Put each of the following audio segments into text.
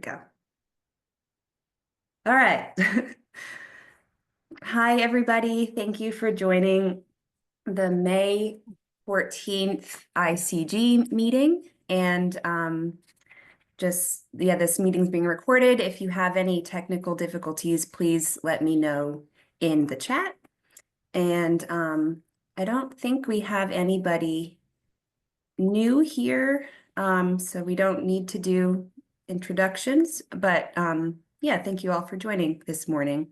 Go. All right. Hi, everybody. Thank you for joining the May 14th ICG meeting. And this meeting's being recorded. If you have any technical difficulties, please let me know in the chat. And I don't think we have anybody new here, so we don't need to do introductions, but yeah, thank you all for joining this morning.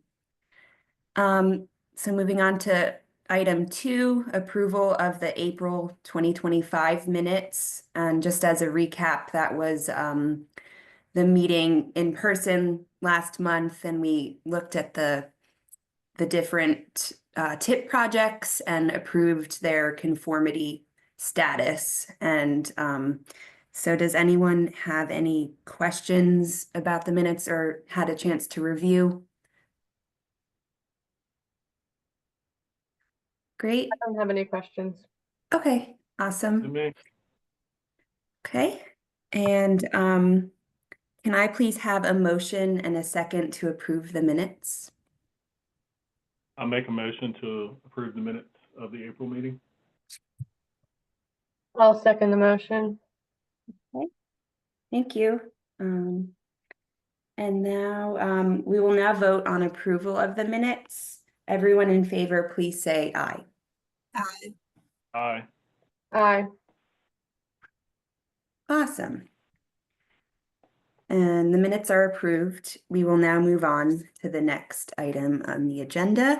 So moving on to item 2, approval of the April 2025 minutes. And just as a recap, that was the meeting in person last month, and we looked at the different TIP projects and approved their conformity status. And so does anyone have any questions about the minutes or had a chance to review? Great. I don't have any questions. Okay, awesome. Me. Okay. And can I please have a motion and a second to approve the minutes? I'll make a motion to approve the minutes of the April meeting. I'll second the motion. Okay. Thank you. And now we will now vote on approval of the minutes. Everyone in favor, please say aye. Aye. Aye. Aye. Awesome. And the minutes are approved. We will now move on to the next item on the agenda.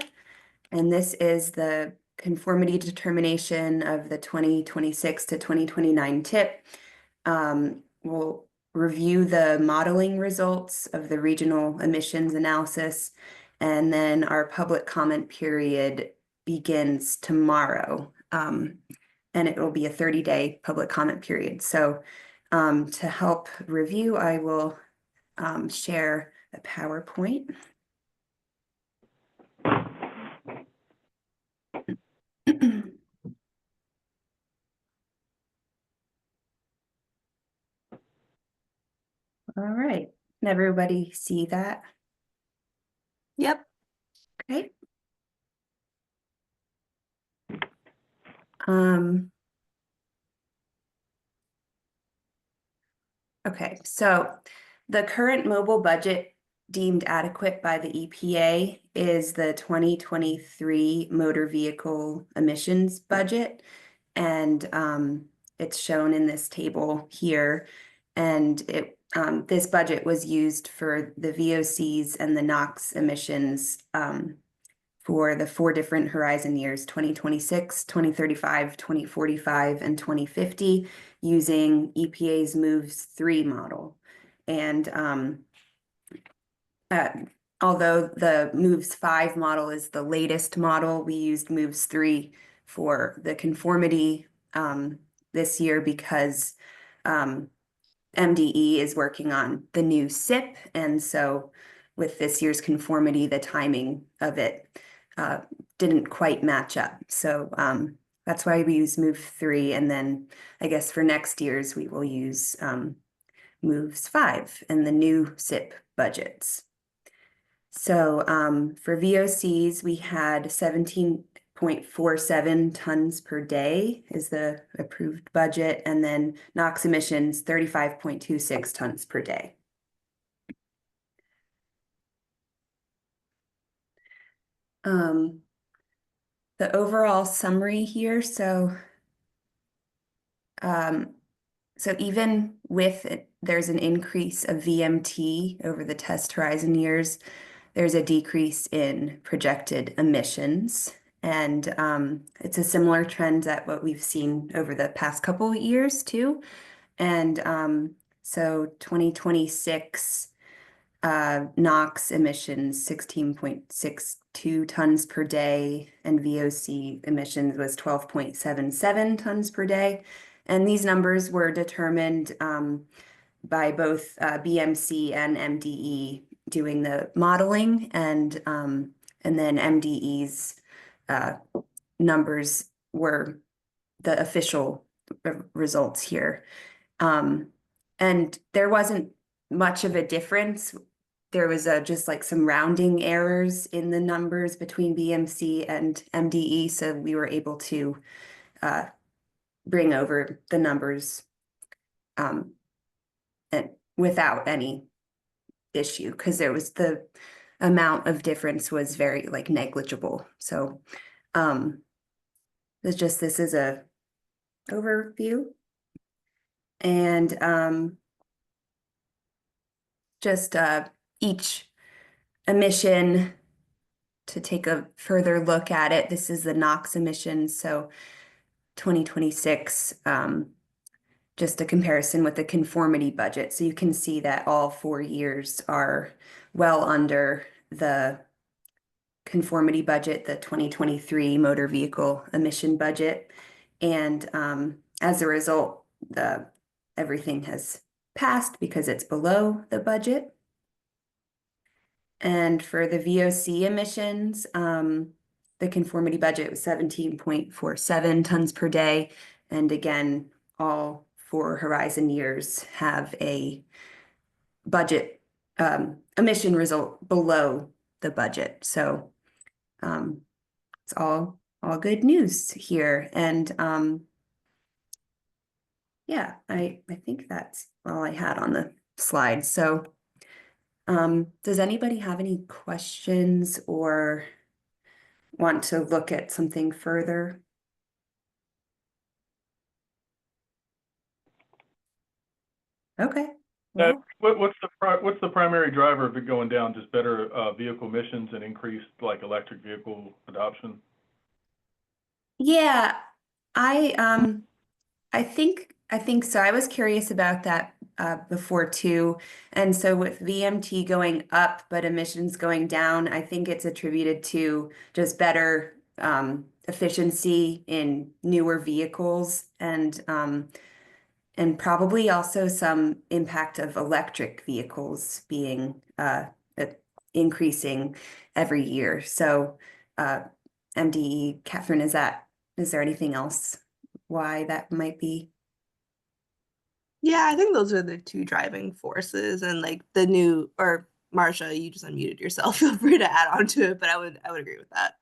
And this is the conformity determination of the 2026 to 2029 TIP. We'll review the modeling results of the regional emissions analysis, and then our public comment period begins tomorrow. And it will be a 30-day public comment period. So to help review, I will share a PowerPoint. All right, can everybody see that? Yep. Okay. Okay, so the current mobile budget deemed adequate by the EPA is the 2023 motor vehicle emissions budget. And it's shown in this table here. And this budget was used for the VOCs and the NOx emissions for the 4 different horizon years, 2026, 2035, 2045, and 2050, using EPA's MOVES 3 model. And although the MOVES 5 model is the latest model, we used MOVES 3 for the conformity this year because MDE is working on the new SIP. And so with this year's conformity, the timing of it didn't quite match up. So that's why we use MOVE 3. And then I guess for next year's, we will use MOVES 5 and the new SIP budgets. So for VOCs, we had 17.47 tons per day is the approved budget. And then NOx emissions, 35.26 tons per day. The overall summary here, so even with it, there's an increase of VMT over the test horizon years, there's a decrease in projected emissions. And it's a similar trend that what we've seen over the past couple of years too. And so 2026 NOx emissions 16.62 tons per day, and VOC emissions was 12.77 tons per day. And these numbers were determined by both BMC and MDE doing the modeling, and then MDE's numbers were the official results here. And there wasn't much of a difference. There was just like some rounding errors in the numbers between BMC and MDE, so we were able to bring over the numbers and without any issue, because there was the amount of difference was very like negligible. So this is a overview, and just each emission, to take a further look at it. This is the NOx emissions, so 2026, just a comparison with the conformity budget. So you can see that all 4 years are well under the conformity budget, the 2023 motor vehicle emission budget. And as a result, everything has passed because it's below the budget. And for the VOC emissions, the conformity budget was 17.47 tons per day. And again, all 4 horizon years have a budget emission result below the budget. So it's all good news here. And yeah, I think that's all I had on the slide. So does anybody have any questions or want to look at something further? Okay. Well, What's the primary driver of it going down? Just better vehicle emissions and increased like electric vehicle adoption? yeah, I think so. I was curious about that before too. And so with VMT going up but emissions going down, I think it's attributed to just better efficiency in newer vehicles, and probably also some impact of electric vehicles being increasing every year. So MDE, Catherine, is there anything else why that might be? Yeah, I think those are the 2 driving forces, and like the new, or Marcia, you just unmuted yourself. Feel free to add on to it, but I would agree with that.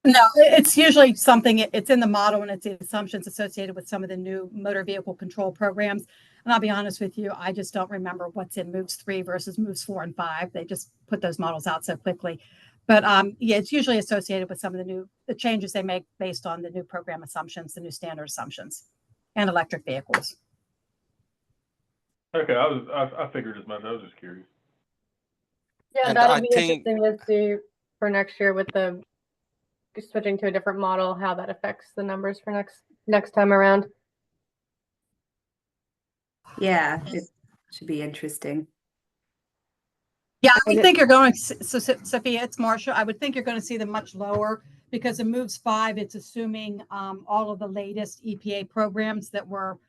No, it's usually something, it's in the model and it's the assumptions associated with some of the new motor vehicle control programs. And I'll be honest with you, I just don't remember what's in moves 3 versus moves 4 and 5. They just put those models out so quickly. But yeah, it's usually associated with some of the changes they make based on the new program assumptions, the new standard assumptions, and electric vehicles. Okay, I figured as much. I was just curious. Yeah, And that'll I be think- interesting to see for next year with the switching to a different model, how that affects the numbers for next time around. Yeah, it should be interesting. Yeah, I would think you're going, so Sophia, it's Marcia. I would think you're going to see them much lower because in moves 5, it's assuming all of the latest EPA programs that were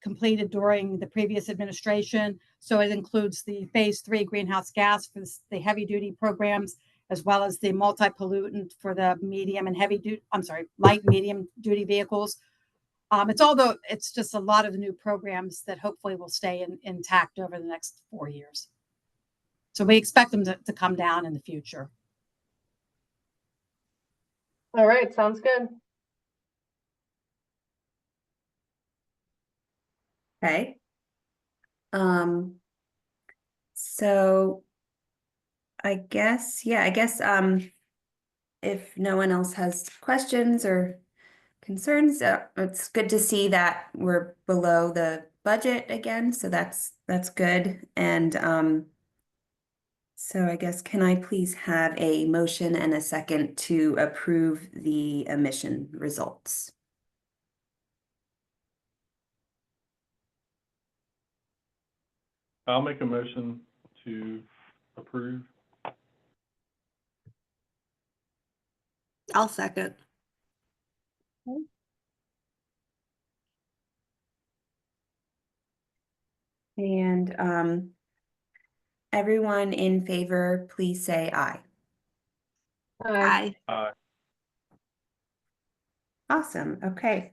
completed during the previous administration. So it includes the phase 3 greenhouse gas for the heavy duty programs, as well as the multi-pollutant for the medium and light medium duty vehicles. It's just a lot of the new programs that hopefully will stay intact over the next 4 years. So we expect them to come down in the future. All right, sounds good. Okay. So I guess if no one else has questions or concerns, it's good to see that we're below the budget again, so that's good. And so I guess, can I please have a motion and a second to approve the emission results? I'll make a motion to approve. I'll second. And everyone in favor, please say aye. Aye. Aye. Awesome. Okay.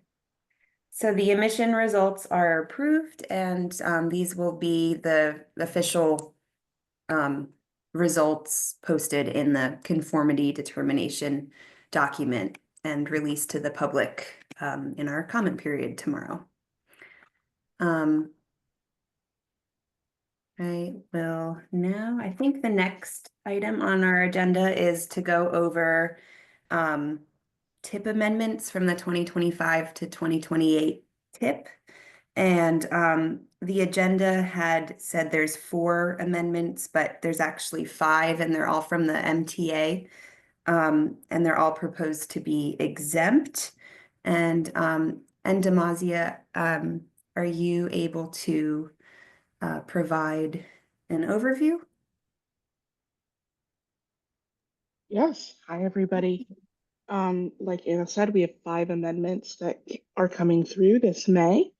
So the emission results are approved, and these will be the official results posted in the conformity determination document and released to the public in our comment period tomorrow. I will now, I think the next item on our agenda is to go over TIP amendments from the 2025 to 2028 TIP. And the agenda had said there's 4 amendments, but there's actually 5, and they're all from the MTA. And they're all proposed to be exempt. And Demasia, are you able to provide an overview? Yes. Hi, everybody. Like Anna said, we have 5 amendments that are coming through this May.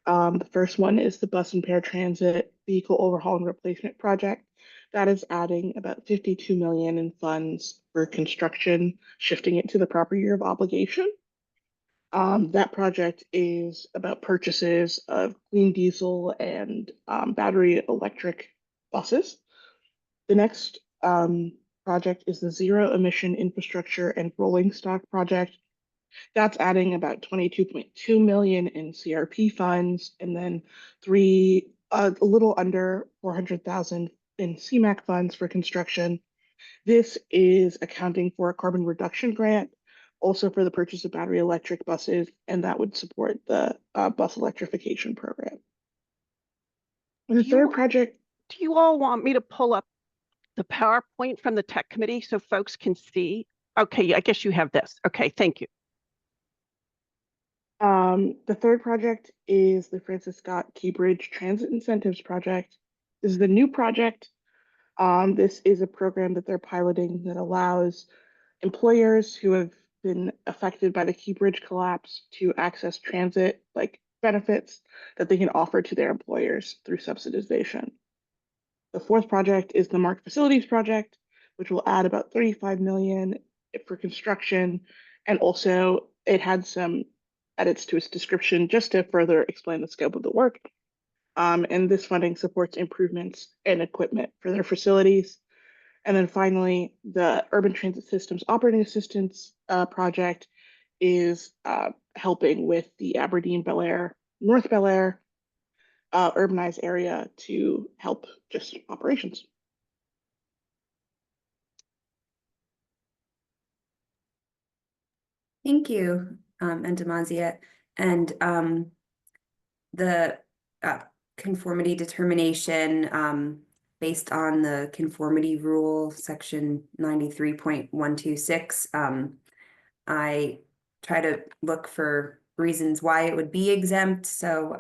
The first one is the bus and paratransit vehicle overhaul and replacement project. That is adding about 52 million in funds for construction, shifting it to the proper year of obligation. That project is about purchases of clean diesel and battery electric buses. The next project is the zero emission infrastructure and rolling stock project. That's adding about 22.2 million in CRP funds, and then a little under 400,000 in CMAQ funds for construction. This is accounting for a carbon reduction grant, also for the purchase of battery electric buses, and that would support the bus electrification program. And the third project. Do you all want me to pull up the PowerPoint from the tech committee so folks can see? Okay, I guess you have this. Okay, thank you. The third project is the Francis Scott Key Bridge Transit Incentives Project. This is the new project. This is a program that they're piloting that allows employers who have been affected by the Key Bridge collapse to access transit like benefits that they can offer to their employers through subsidization. The fourth project is the MARC Facilities Project, which will add about 35 million for construction, and also it had some edits to its description just to further explain the scope of the work. And this funding supports improvements and equipment for their facilities. And then finally, the Urban Transit Systems Operating Assistance Project is helping with the Aberdeen Bel Air, North Bel Air urbanized area to help just operations. Thank you, Demasia. And the conformity determination based on the conformity rule, section 93.126, I try to look for reasons why it would be exempt. So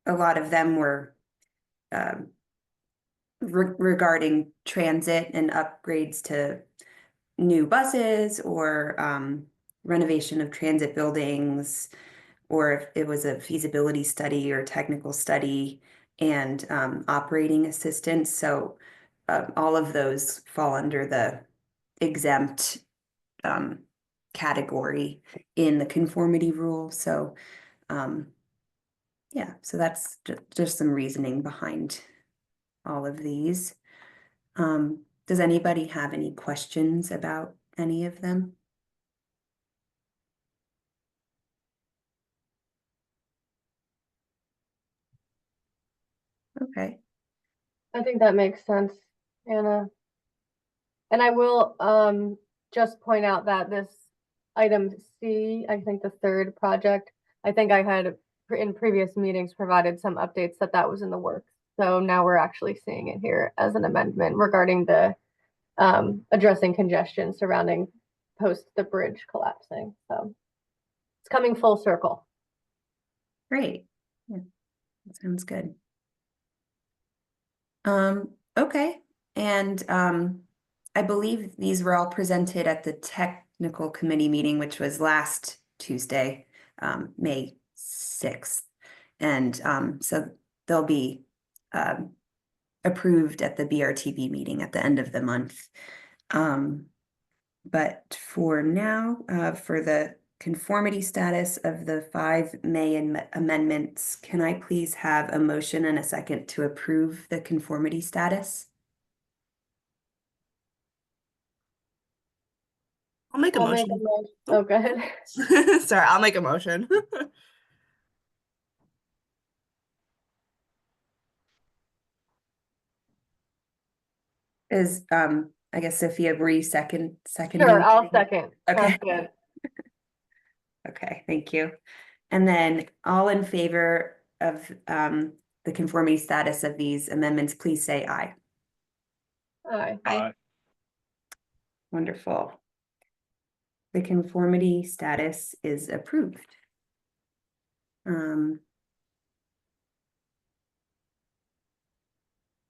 a lot of them were regarding transit and upgrades to new buses, or renovation of transit buildings, or if it was a feasibility study or technical study, and operating assistance. So all of those fall under the exempt category in the conformity rule. So yeah, so that's just some reasoning behind all of these. Does anybody have any questions about any of them? Okay. I think that makes sense, Anna. And I will just point out that this item C, I think the third project, I think I had in previous meetings provided some updates that was in the works. So now we're actually seeing it here as an amendment regarding the addressing congestion surrounding post the bridge collapsing. So it's coming full circle. Great. Yeah, that sounds good. Okay. And I believe these were all presented at the technical committee meeting, which was last Tuesday, May 6th. And so they'll be approved at the BRTB meeting at the end of the month. But for now, for the conformity status of the 5 May amendments, can I please have a motion and a second to approve the conformity status? I'll make a I'll make a motion. motion. Oh, go ahead. Sorry, I'll make a motion. Is, I guess Sophia, were you seconding? Sure, I'll second. Okay. Sounds good. Okay, thank you. And then all in favor of the conformity status of these amendments, please say aye. Aye. Aye. Wonderful. The conformity status is approved. The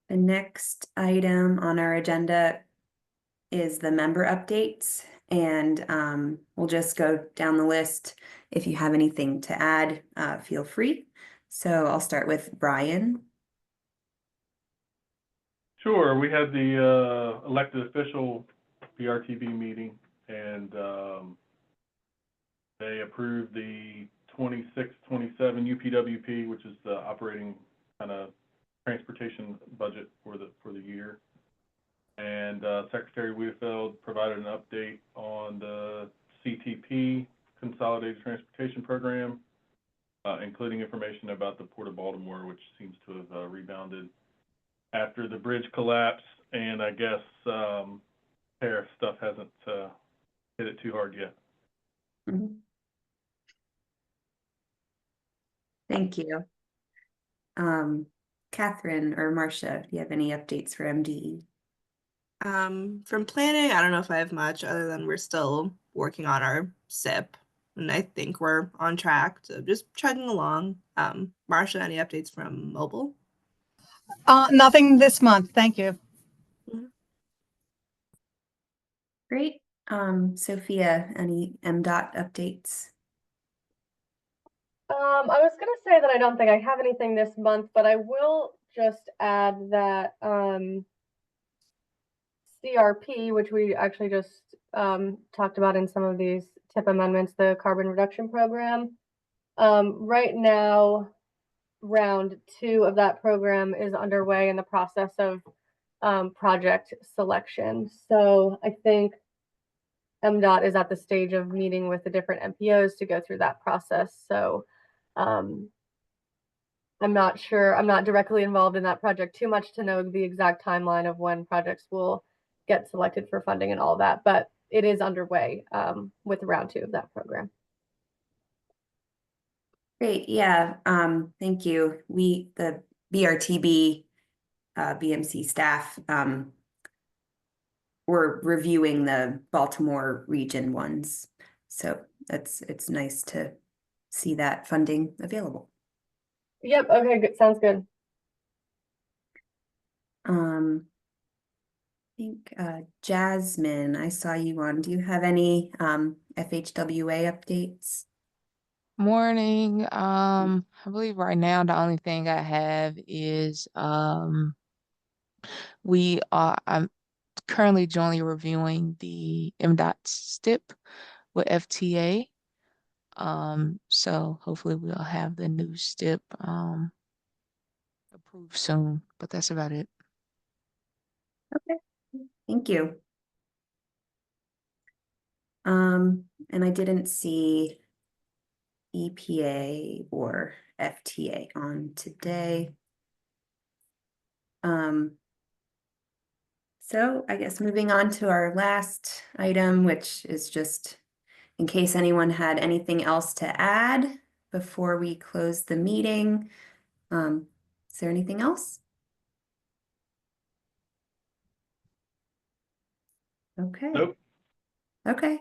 next item on our agenda is the member updates, and we'll just go down the list. If you have anything to add, feel free. So I'll start with Brian. Sure, we had the elected official BRTB meeting, and they approved the 26-27 UPWP, which is the operating kind of transportation budget for the year. And Secretary Weidefeld provided an update on the CTP, Consolidated Transportation Program, including information about the Port of Baltimore, which seems to have rebounded after the bridge collapse, and I guess tariff stuff hasn't hit it too hard yet. Mhm. Thank you. Catherine or Marcia, do you have any updates for MDE? From planning, I don't know if I have much other than we're still working on our SIP, and I think we're on track, so just chugging along. Marcia, any updates from mobile? Nothing this month. Thank you. Great. Sophia, any MDOT updates? I was gonna say that I don't think I have anything this month, but I will just add that CRP, which we actually just talked about in some of these tip amendments, the carbon reduction program. Right now, round 2 of that program is underway in the process of project selection. So I think MDOT is at the stage of meeting with the different MPOs to go through that process. So I'm not sure, I'm not directly involved in that project too much to know the exact timeline of when projects will get selected for funding and all that, but it is underway with round 2 of that program. Great, yeah, thank you. The BRTB BMC staff, we're reviewing the Baltimore region ones. So it's nice to see that funding available. Yep, okay, good, sounds good. I think Jasmine, I saw you on. Do you have any FHWA updates? Morning. I believe right now the only thing I have is I'm currently jointly reviewing the MDOT STIP with FTA. So hopefully we'll have the new STIP approved soon, but that's about it. Okay, thank you. And I didn't see EPA or FTA on today. So I guess moving on to our last item, which is just in case anyone had anything else to add before we close the meeting. Is there anything else? Okay. Nope. Okay.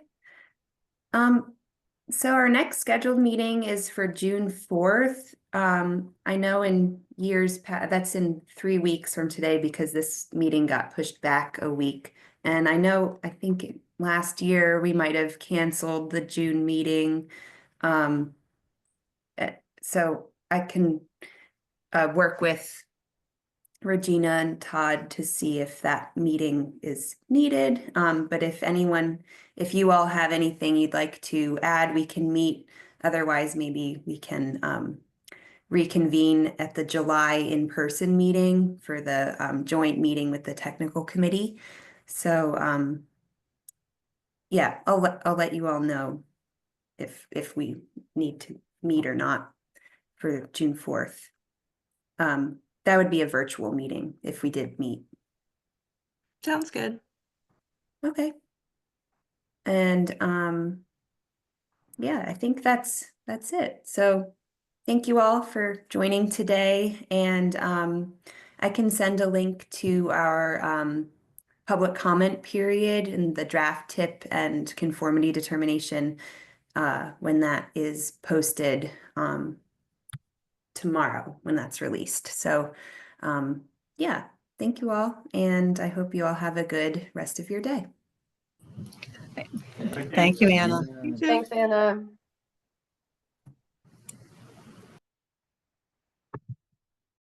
So our next scheduled meeting is for June 4th. I know in years past, that's in 3 weeks from today because this meeting got pushed back a week. And I think last year we might have canceled the June meeting. So I can work with Regina and Todd to see if that meeting is needed. But if you all have anything you'd like to add, we can meet. Otherwise, maybe we can reconvene at the July in-person meeting for the joint meeting with the technical committee. So yeah, I'll let you all know if we need to meet or not for June 4th. That would be a virtual meeting if we did meet. Sounds good. Okay. And yeah, I think that's it. So thank you all for joining today. And I can send a link to our public comment period and the draft tip and conformity determination when that is posted tomorrow when that's released. So yeah, thank you all. And I hope you all have a good rest of your day. Thank you, Anna. You too. Thanks, Anna.